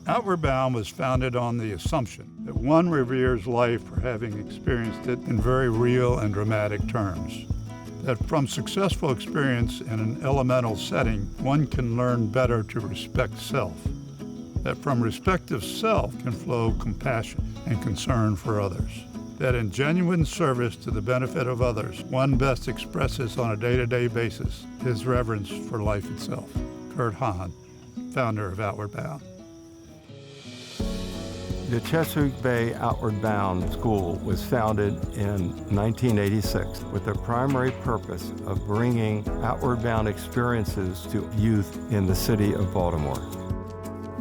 Outward Bound was founded on the assumption that one reveres life for having experienced it in very real and dramatic terms. That from successful experience in an elemental setting, one can learn better to respect self. That from respect of self can flow compassion and concern for others. That in genuine service to the benefit of others, one best expresses on a day-to-day basis his reverence for life itself. Kurt Hahn, founder of Outward Bound. The Chesapeake Bay Outward Bound School was founded in 1986 with the primary purpose of bringing outward bound experiences to youth in the city of Baltimore.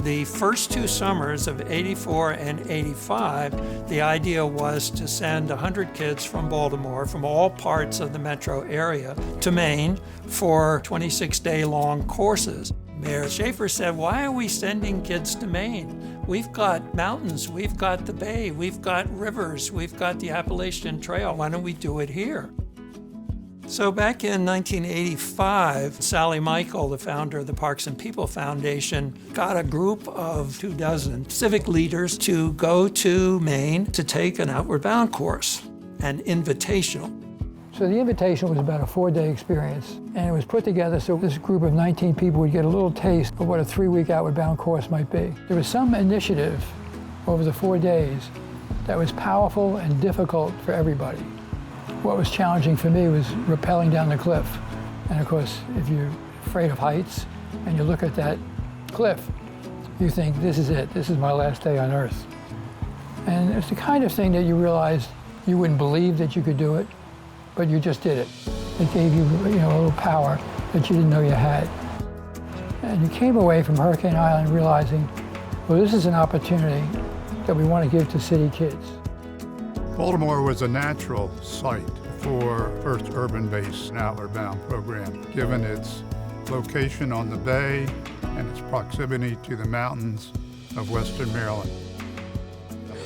The first 2 summers of '84 and '85, the idea was to send 100 kids from Baltimore, from all parts of the metro area, to Maine for 26-day-long courses. Mayor Schaefer said, why are we sending kids to Maine? We've got mountains, we've got the bay, we've got rivers, we've got the Appalachian Trail. Why don't we do it here? So back in 1985, Sally Michael, the founder of the Parks and People Foundation, got a group of 24 civic leaders to go to Maine to take an Outward Bound course, an invitational. So the invitation was about a 4-day experience, and it was put together so this group of 19 people would get a little taste of what a 3-week Outward Bound course might be. There was some initiative over the 4 days that was powerful and difficult for everybody. What was challenging for me was rappelling down the cliff. And of course, if you're afraid of heights and you look at that cliff, you think, this is it, this is my last day on Earth. And it's the kind of thing that you realize you wouldn't believe that you could do it, but you just did it. It gave you, a little power that you didn't know you had. And you came away from Hurricane Island realizing, well, this is an opportunity that we want to give to city kids. Baltimore was a natural site for first urban-based Outward Bound program, given its location on the bay and its proximity to the mountains of Western Maryland.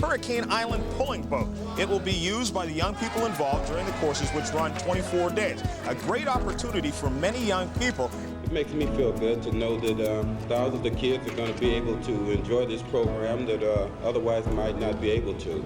Hurricane Island pulling boat. It will be used by the young people involved during the courses, which run 24 days. A great opportunity for many young people. It makes me feel good to know that thousands of kids are going to be able to enjoy this program that otherwise might not be able to.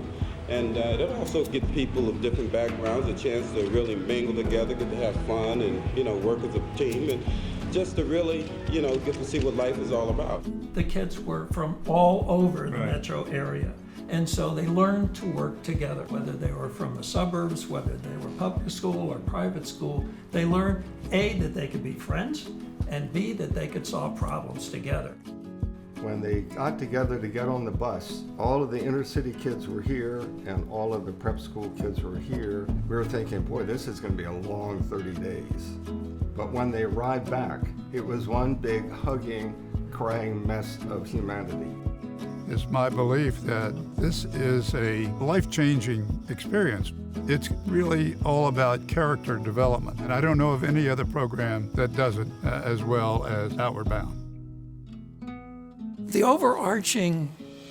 And it also gives people of different backgrounds a chance to really mingle together, get to have fun and, work as a team. And just to really, get to see what life is all about. The kids were from all over the metro area. And so they learned to work together, whether they were from the suburbs, whether they were public school or private school. They learned, A, that they could be friends, and B, that they could solve problems together. When they got together to get on the bus, all of the inner city kids were here and all of the prep school kids were here. We were thinking, boy, this is going to be a long 30 days. But when they arrived back, it was one big hugging, crying mess of humanity. It's my belief that this is a life-changing experience. It's really all about character development, and I don't know of any other program that does it as well as Outward Bound. The overarching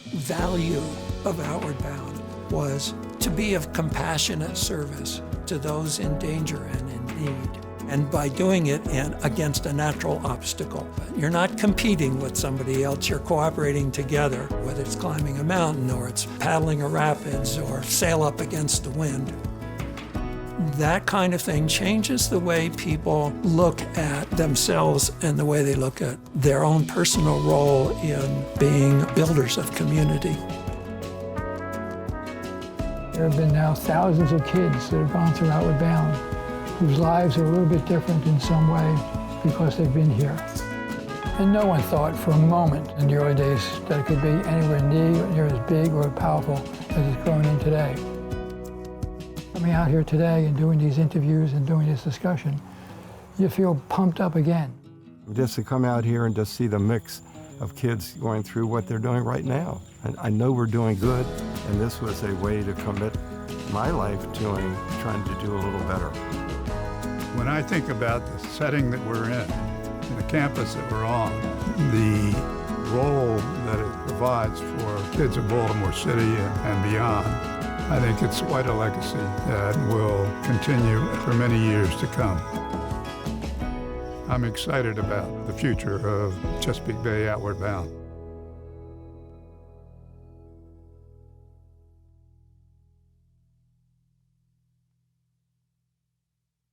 value of Outward Bound was to be of compassionate service to those in danger and in need. And by doing it against a natural obstacle. You're not competing with somebody else, you're cooperating together, whether it's climbing a mountain or it's paddling a rapids or sail up against the wind. That kind of thing changes the way people look at themselves and the way they look at their own personal role in being builders of community. There have been now thousands of kids that have gone through Outward Bound, whose lives are a little bit different in some way because they've been here. And no one thought for a moment in the early days that it could be anywhere near as big or powerful as it's grown in today. Coming out here today and doing these interviews and doing this discussion, you feel pumped up again. Just to come out here and just see the mix of kids going through what they're doing right now. And I know we're doing good, and this was a way to commit my life to trying to do a little better. When I think about the setting that we're in the campus that we're on, the role that it provides for kids of Baltimore City and beyond, I think it's quite a legacy that will continue for many years to come. I'm excited about the future of Chesapeake Bay Outward Bound.